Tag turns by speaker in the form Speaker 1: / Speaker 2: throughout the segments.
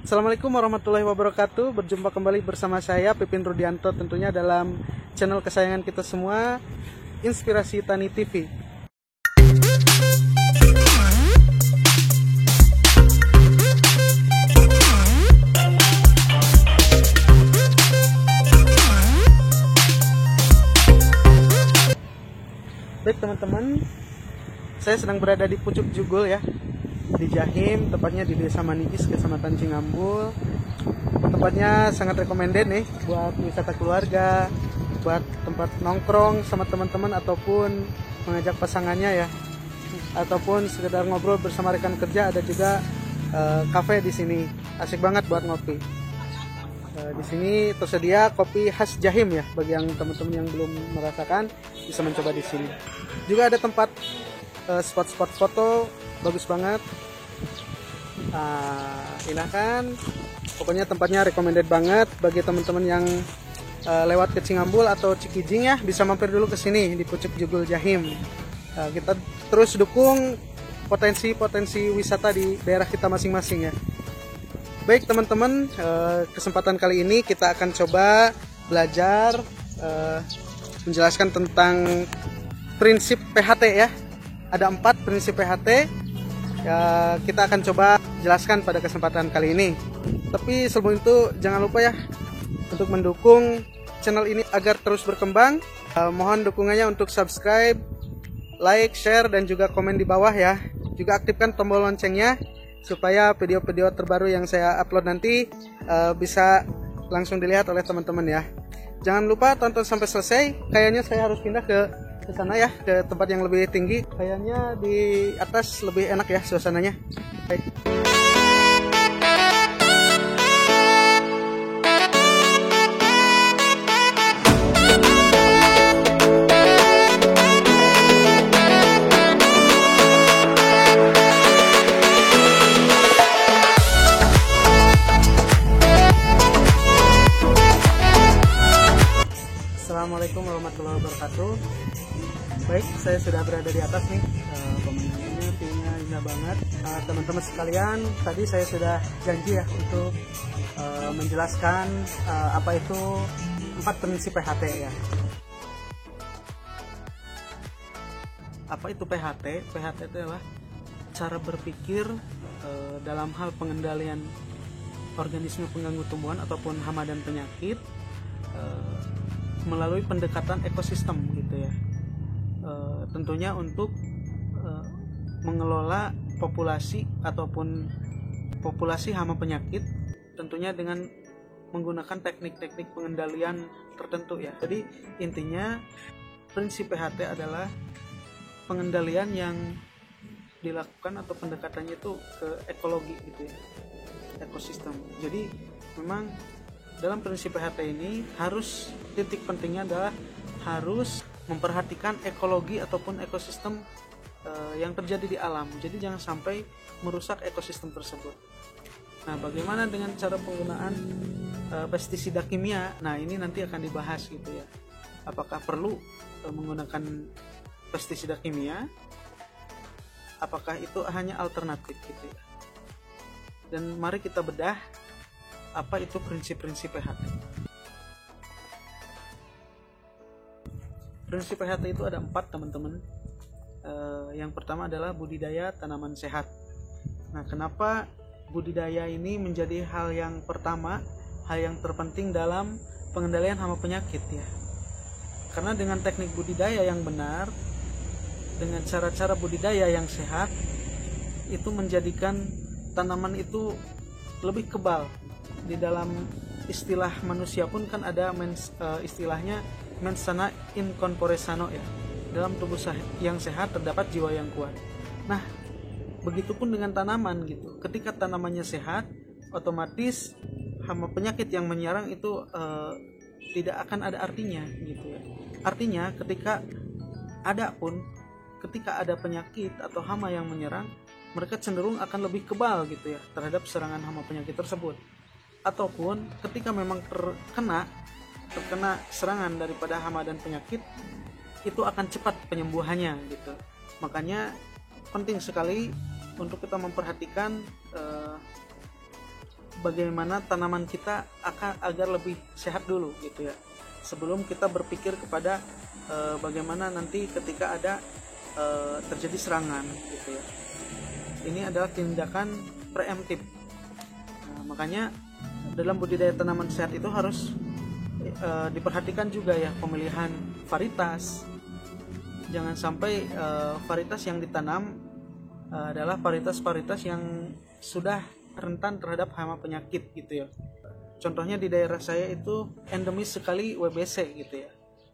Speaker 1: Assalamualaikum warahmatullahi wabarakatuh. Berjumpa kembali bersama saya Pipin Rudianto, tentunya dalam channel kesayangan kita semua, Inspirasi Tani TV. Baik teman-teman, saya sedang berada di Pucuk Jugul ya, di Jahim, tepatnya di Desa Manigis, Kecamatan Cingambul. Tempatnya sangat recommended nih buat wisata keluarga, buat tempat nongkrong sama teman-teman ataupun mengajak pasangannya ya, ataupun sekedar ngobrol bersama rekan kerja. Ada juga kafe di sini, asik banget buat ngopi. Di sini tersedia kopi khas Jahim ya, bagi yang teman-teman yang belum merasakan bisa mencoba di sini. Juga ada tempat spot-spot foto bagus banget. Silahkan, pokoknya tempatnya recommended banget bagi teman-teman yang lewat ke Cingambul atau Cikijing ya, bisa mampir dulu ke sini di Pucuk Jugul Jahim. Kita terus dukung potensi wisata di daerah kita masing-masing ya. Baik teman-teman, kesempatan kali ini kita akan coba belajar menjelaskan tentang prinsip PHT ya. Ada 4 prinsip PHT ya, kita akan coba jelaskan pada kesempatan kali ini. Tapi sebelum itu jangan lupa ya untuk mendukung channel ini agar terus berkembang. Mohon dukungannya untuk subscribe, like, share, dan juga komen di bawah ya. Juga aktifkan tombol loncengnya supaya video-video terbaru yang saya upload nanti bisa langsung dilihat oleh teman-teman ya. Jangan lupa tonton sampai selesai. Kayaknya saya harus pindah ke sana ya, ke tempat yang lebih tinggi. Kayaknya di atas lebih enak ya suasananya. Baik. Assalamualaikum warahmatullahi wabarakatuh. Baik, saya sudah berada di atas nih. Pemandangannya view-nya indah banget. Teman-teman sekalian, tadi saya sudah janji ya untuk menjelaskan apa itu 4 prinsip PHT ya. Apa itu PHT? PHT itu adalah cara berpikir dalam hal pengendalian organisme pengganggu tumbuhan ataupun hama dan penyakit melalui pendekatan ekosistem gitu ya. Tentunya untuk mengelola populasi ataupun populasi hama penyakit, tentunya dengan menggunakan teknik-teknik pengendalian tertentu ya. Jadi intinya prinsip PHT adalah pengendalian yang dilakukan atau pendekatannya itu ke ekologi gitu ya, ekosistem. Jadi memang dalam prinsip PHT ini harus, titik pentingnya adalah harus memperhatikan ekologi ataupun ekosistem yang terjadi di alam. Jadi jangan sampai merusak ekosistem tersebut. Nah, bagaimana dengan cara penggunaan pestisida kimia? Nah, ini nanti akan dibahas gitu ya. Apakah perlu menggunakan pestisida kimia? Apakah itu hanya alternatif gitu ya? Dan mari kita bedah apa itu prinsip-prinsip PHT. Prinsip PHT itu ada 4 teman-teman. Yang pertama adalah budidaya tanaman sehat. Nah, kenapa budidaya ini menjadi hal yang pertama, hal yang terpenting dalam pengendalian hama penyakit ya? Karena dengan teknik budidaya yang benar, dengan cara-cara budidaya yang sehat, itu menjadikan tanaman itu lebih kebal. Di dalam istilah manusia pun kan ada istilahnya mens sana in corpore sano ya. Dalam tubuh yang sehat terdapat jiwa yang kuat. Nah, begitupun dengan tanaman gitu. Ketika tanamannya sehat, otomatis hama penyakit yang menyerang itu tidak akan ada artinya gitu ya. Artinya ketika ada penyakit atau hama yang menyerang, mereka cenderung akan lebih kebal gitu ya terhadap serangan hama penyakit tersebut. Ataupun ketika memang terkena serangan daripada hama dan penyakit, itu akan cepat penyembuhannya gitu. Makanya penting sekali untuk kita memperhatikan bagaimana tanaman kita agar lebih sehat dulu gitu ya, sebelum kita berpikir kepada bagaimana nanti ketika ada terjadi serangan gitu ya. Ini adalah tindakan preemptif. Nah, makanya dalam budidaya tanaman sehat itu harus diperhatikan juga ya pemilihan varietas. Jangan sampai varietas yang ditanam adalah varietas-varietas yang sudah rentan terhadap hama penyakit gitu ya. Contohnya di daerah saya itu endemis sekali WBC gitu ya.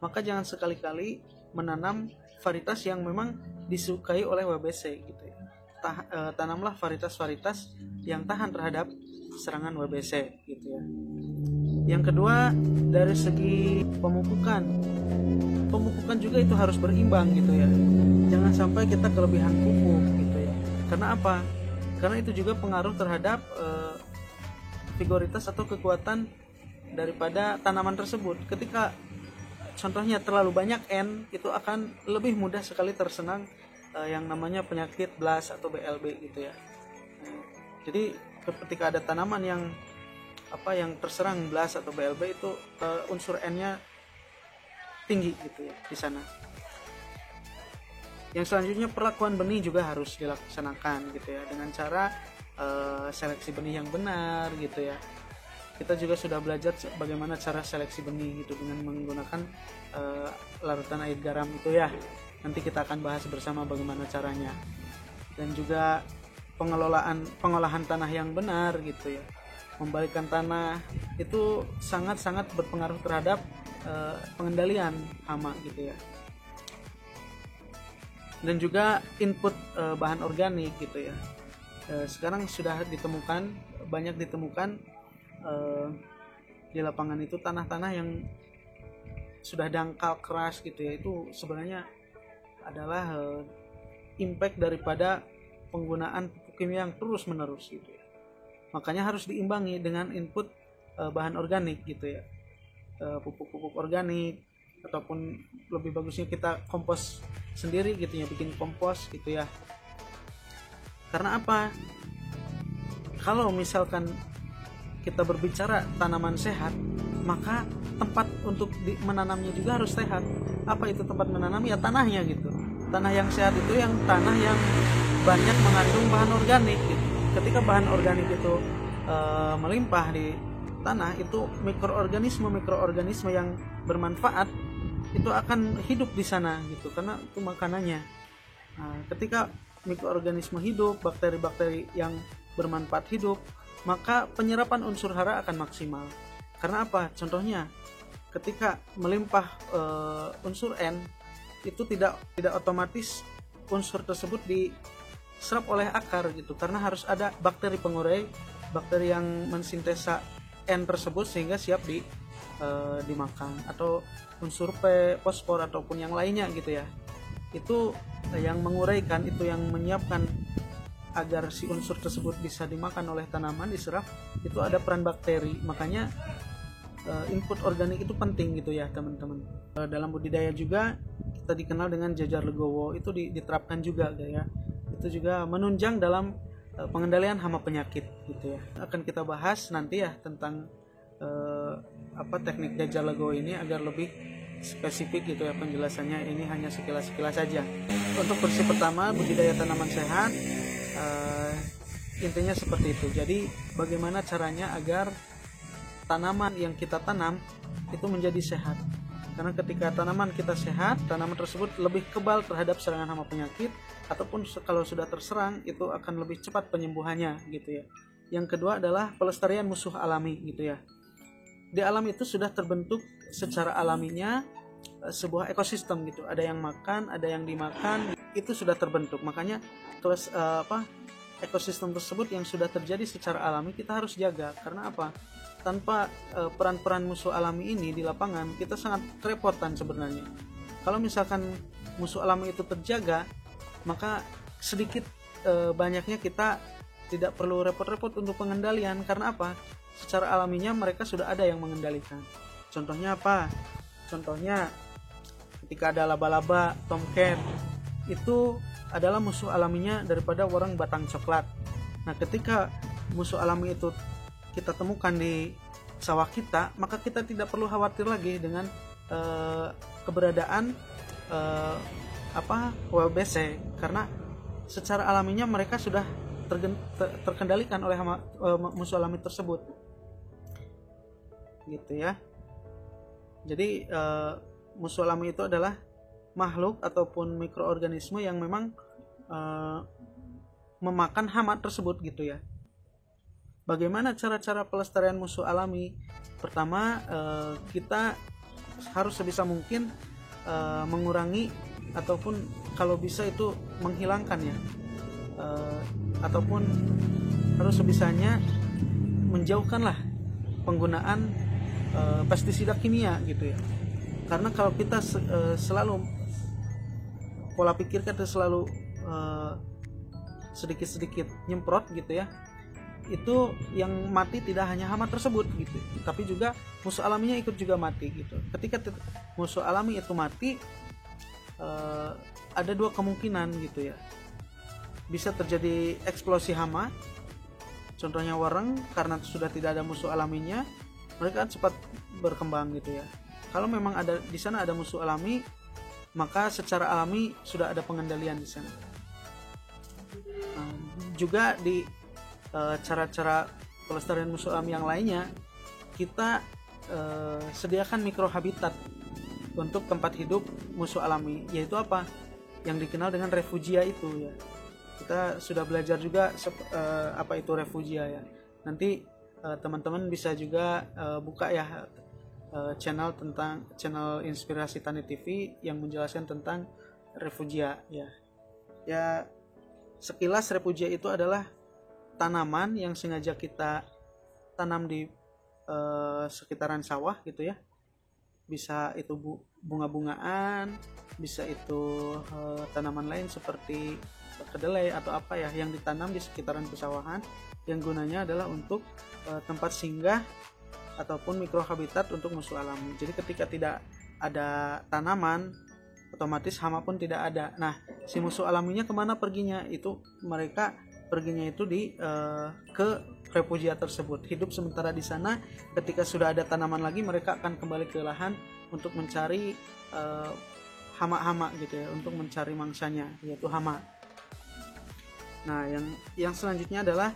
Speaker 1: Maka jangan sekali-kali menanam varietas yang memang disukai oleh WBC gitu ya. Tanamlah varietas-varietas yang tahan terhadap serangan WBC gitu ya. Yang kedua, dari segi pemupukan juga itu harus berimbang gitu ya. Jangan sampai kita kelebihan pupuk gitu ya. Karena apa? Karena itu juga pengaruh terhadap vigoritas atau kekuatan daripada tanaman tersebut. Ketika contohnya terlalu banyak N, itu akan lebih mudah sekali tersenang yang namanya penyakit BLAST atau BLB gitu ya. Jadi ketika ada tanaman yang terserang BLAST atau BLB itu unsur N-nya tinggi gitu ya di sana. Yang selanjutnya perlakuan benih juga harus dilaksanakan gitu ya, dengan cara seleksi benih yang benar gitu ya. Kita juga sudah belajar bagaimana cara seleksi benih gitu dengan menggunakan larutan air garam itu ya. Nanti kita akan bahas bersama bagaimana caranya. Dan juga pengolahan tanah yang benar gitu ya. Membalikkan tanah itu sangat-sangat berpengaruh terhadap pengendalian hama gitu ya. Dan juga input bahan organik gitu ya. Sekarang sudah banyak ditemukan di lapangan itu tanah-tanah yang sudah dangkal keras gitu ya. Itu sebenarnya adalah impact daripada penggunaan pupuk kimia yang terus menerus gitu ya. Makanya harus diimbangi dengan input bahan organik gitu ya, pupuk-pupuk organik, ataupun lebih bagusnya kita kompos sendiri gitu ya, bikin kompos gitu ya. Karena apa? Kalau misalkan kita berbicara tanaman sehat, maka tempat untuk menanamnya juga harus sehat. Apa itu tempat menanam? Ya tanahnya gitu. Tanah yang sehat itu yang tanah yang banyak mengandung bahan organik gitu. Ketika bahan organik itu melimpah di tanah, itu mikroorganisme yang bermanfaat itu akan hidup di sana gitu, karena itu makanannya. Nah, ketika mikroorganisme hidup, bakteri-bakteri yang bermanfaat hidup, maka penyerapan unsur hara akan maksimal. Karena apa? Contohnya, ketika melimpah unsur N, itu tidak otomatis unsur tersebut diserap oleh akar gitu, karena harus ada bakteri pengurai, bakteri yang mensintesa N tersebut sehingga siap dimakan, atau unsur P, fosfor ataupun yang lainnya gitu ya. Itu yang menguraikan, itu yang menyiapkan agar si unsur tersebut bisa dimakan oleh tanaman, diserap, itu ada peran bakteri. Makanya input organik itu penting gitu ya teman-teman. Dalam budidaya juga kita dikenal dengan jajar legowo, itu diterapkan juga ya. Itu juga menunjang dalam pengendalian hama penyakit gitu ya. Akan kita bahas nanti ya tentang teknik jajar legowo ini agar lebih spesifik gitu ya penjelasannya. Ini hanya sekilas-sekilas saja. Untuk versi pertama budidaya tanaman sehat, intinya seperti itu. Jadi bagaimana caranya agar tanaman yang kita tanam itu menjadi sehat. Karena ketika tanaman kita sehat, tanaman tersebut lebih kebal terhadap serangan hama penyakit, ataupun kalau sudah terserang itu akan lebih cepat penyembuhannya gitu ya. Yang kedua adalah pelestarian musuh alami gitu ya. Di alam itu sudah terbentuk secara alaminya sebuah ekosistem gitu. Ada yang makan, ada yang dimakan, itu sudah terbentuk. Makanya ekosistem tersebut yang sudah terjadi secara alami kita harus jaga. Karena apa? Tanpa peran-peran musuh alami ini di lapangan, kita sangat kerepotan sebenarnya. Kalau misalkan musuh alami itu terjaga, maka sedikit banyaknya kita tidak perlu repot-repot untuk pengendalian. Karena apa? Secara alaminya mereka sudah ada yang mengendalikan. Contohnya apa? Contohnya ketika ada laba-laba, tomcat, itu adalah musuh alaminya daripada warang batang coklat. Nah, ketika musuh alami itu kita temukan di sawah kita, maka kita tidak perlu khawatir lagi dengan keberadaan WBC, karena secara alaminya mereka sudah terkendalikan oleh musuh alami tersebut, gitu ya. Jadi musuh alami itu adalah makhluk ataupun mikroorganisme yang memang memakan hama tersebut, gitu ya. Bagaimana cara-cara pelestarian musuh alami? Pertama, kita harus sebisa mungkin mengurangi ataupun kalau bisa itu menghilangkan ya, ataupun harus sebisanya menjauhkanlah penggunaan pestisida kimia, gitu ya. Karena kalau kita selalu pola pikir kita selalu sedikit-sedikit nyemprot, gitu ya, itu yang mati tidak hanya hama tersebut, gitu, tapi juga musuh alaminya ikut juga mati, gitu. Ketika musuh alami itu mati, ada dua kemungkinan, gitu ya. Bisa terjadi eksplosi hama, contohnya wareng, karena sudah tidak ada musuh alaminya, mereka cepat berkembang, gitu ya. Kalau memang ada di sana ada musuh alami, maka secara alami sudah ada pengendalian di sana. Juga di cara-cara pelestarian musuh alami yang lainnya, kita sediakan mikrohabitat untuk tempat hidup musuh alami, yaitu apa? Yang dikenal dengan refugia itu ya. Kita sudah belajar juga apa itu refugia ya. Nanti teman-teman bisa juga buka ya channel Inspirasi Tani TV yang menjelaskan tentang refugia ya. Ya, sekilas refugia itu adalah tanaman yang sengaja kita tanam di sekitaran sawah, gitu ya. Bisa itu bunga-bungaan, bisa itu tanaman lain seperti kedelai atau apa ya, yang ditanam di sekitaran pesawahan, yang gunanya adalah untuk tempat singgah ataupun mikrohabitat untuk musuh alami. Jadi ketika tidak ada tanaman, otomatis hama pun tidak ada. Nah, si musuh alaminya kemana perginya? Itu mereka perginya itu ke refugia tersebut, hidup sementara di sana. Ketika sudah ada tanaman lagi, mereka akan kembali ke lahan untuk mencari hama-hama, gitu ya, untuk mencari mangsanya, yaitu hama. Nah, yang selanjutnya adalah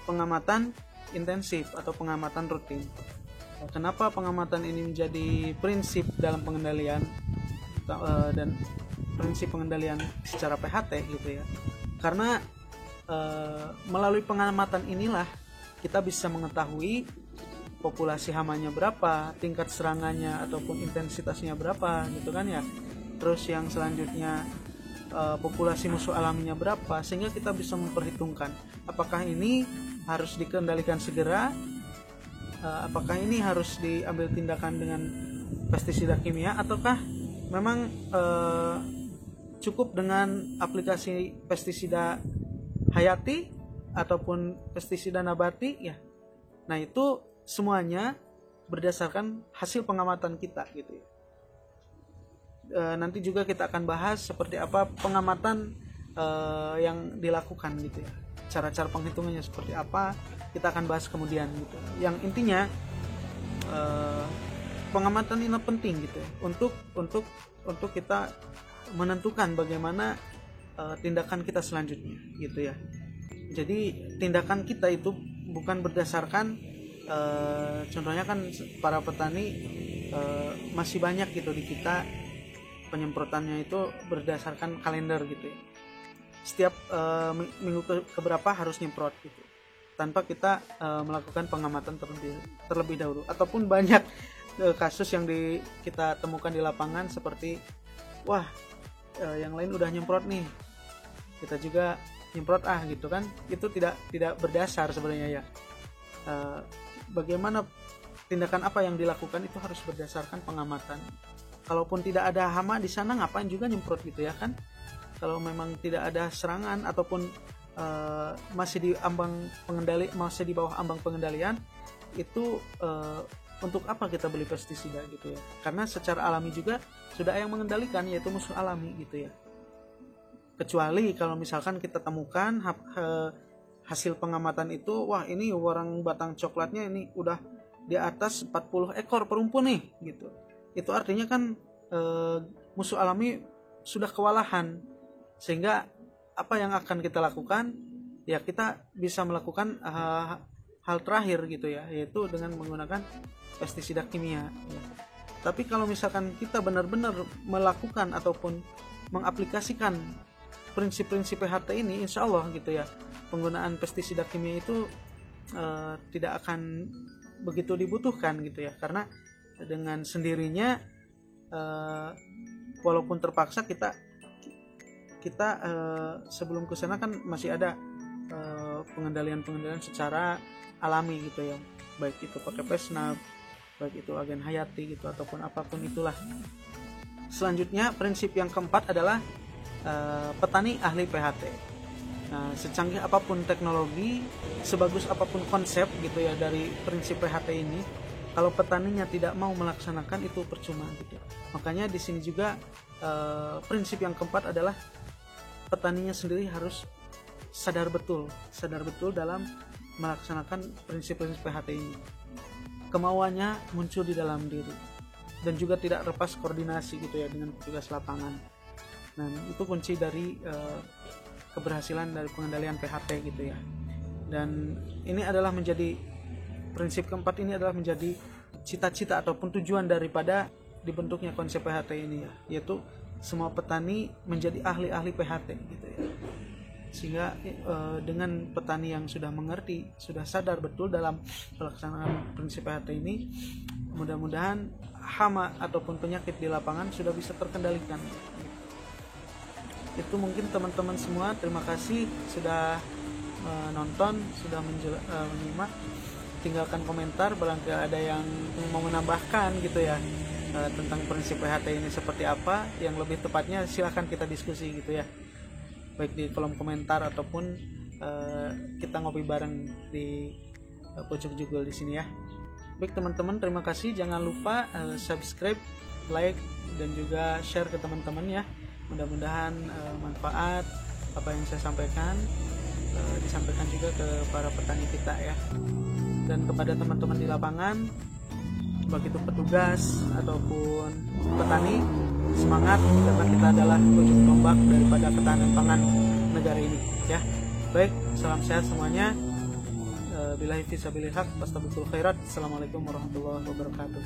Speaker 1: pengamatan intensif atau pengamatan rutin. Kenapa pengamatan ini menjadi prinsip dalam pengendalian dan prinsip pengendalian secara PHT, gitu ya? Karena melalui pengamatan inilah kita bisa mengetahui populasi hamanya berapa, tingkat serangannya ataupun intensitasnya berapa, gitu kan ya. Terus yang selanjutnya populasi musuh alaminya berapa, sehingga kita bisa memperhitungkan apakah ini harus dikendalikan segera, apakah ini harus diambil tindakan dengan pestisida kimia, ataukah memang cukup dengan aplikasi pestisida hayati ataupun pestisida nabati ya. Nah, itu semuanya berdasarkan hasil pengamatan kita, gitu ya. Nanti juga kita akan bahas seperti apa pengamatan yang dilakukan, gitu ya. Cara-cara penghitungannya seperti apa, kita akan bahas kemudian, gitu. Yang intinya pengamatan ini penting, gitu ya, untuk kita menentukan bagaimana tindakan kita selanjutnya, gitu ya. Jadi tindakan kita itu bukan berdasarkan contohnya kan para petani masih banyak gitu di kita penyemprotannya itu berdasarkan kalender, gitu ya. Setiap minggu keberapa harus nyemprot, gitu, tanpa kita melakukan pengamatan terlebih dahulu. Ataupun banyak kasus yang kita temukan di lapangan seperti wah, yang lain udah nyemprot nih, kita juga nyemprot gitu kan. Itu tidak berdasar sebenarnya ya. Bagaimana tindakan apa yang dilakukan itu harus berdasarkan pengamatan. Kalaupun tidak ada hama di sana, ngapain juga nyemprot, gitu ya kan. Kalau memang tidak ada serangan ataupun masih di bawah ambang pengendalian, itu untuk apa kita beli pestisida, gitu ya. Karena secara alami juga sudah yang mengendalikan, yaitu musuh alami, gitu ya. Kecuali kalau misalkan kita temukan hasil pengamatan itu, wah ini warang batang coklatnya ini udah di atas 40 ekor per rumpun nih gitu. Itu artinya kan musuh alami sudah kewalahan, sehingga apa yang akan kita lakukan ya, kita bisa melakukan hal terakhir gitu ya, yaitu dengan menggunakan pestisida kimia ya. Tapi kalau misalkan kita benar-benar melakukan ataupun mengaplikasikan prinsip-prinsip PHT ini, insya Allah gitu ya, penggunaan pestisida kimia itu tidak akan begitu dibutuhkan gitu ya, karena dengan sendirinya walaupun terpaksa kita sebelum ke sana kan masih ada pengendalian secara alami gitu ya, baik itu pakai pesnap, baik itu agen hayati gitu, ataupun apapun itulah. Selanjutnya prinsip yang keempat adalah petani ahli PHT. Nah, secanggih apapun teknologi, sebagus apapun konsep gitu ya dari prinsip PHT ini, kalau petaninya tidak mau melaksanakan itu percuma gitu. Makanya di sini juga prinsip yang keempat adalah petaninya sendiri harus sadar betul dalam melaksanakan prinsip-prinsip PHT ini. Kemauannya muncul di dalam diri dan juga tidak lepas koordinasi gitu ya dengan petugas lapangan. Nah, itu kunci dari keberhasilan dari pengendalian PHT gitu ya. Dan ini adalah menjadi prinsip keempat, ini adalah menjadi cita-cita ataupun tujuan daripada dibentuknya konsep PHT ini ya, yaitu semua petani menjadi ahli-ahli PHT gitu ya. Sehingga dengan petani yang sudah mengerti, sudah sadar betul dalam pelaksanaan prinsip PHT ini, mudah-mudahan hama ataupun penyakit di lapangan sudah bisa terkendalikan. Itu mungkin teman-teman semua, terima kasih sudah menonton, sudah menyimak. Tinggalkan komentar barangkali ada yang mau menambahkan gitu ya tentang prinsip PHT ini seperti apa, yang lebih tepatnya silahkan kita diskusi gitu ya, baik di kolom komentar ataupun kita ngopi bareng di pojok jugul di sini ya. Baik teman-teman, terima kasih, jangan lupa subscribe, like dan juga share ke teman-teman ya. Mudah-mudahan manfaat apa yang saya sampaikan disampaikan juga ke para petani kita ya, dan kepada teman-teman di lapangan, baik itu petugas ataupun petani, semangat karena kita adalah ujung tombak daripada ketahanan pangan negara ini ya. Baik, salam sehat semuanya. Billahi fisabilil haq, wastabiqul khairat. Assalamualaikum warahmatullahi wabarakatuh.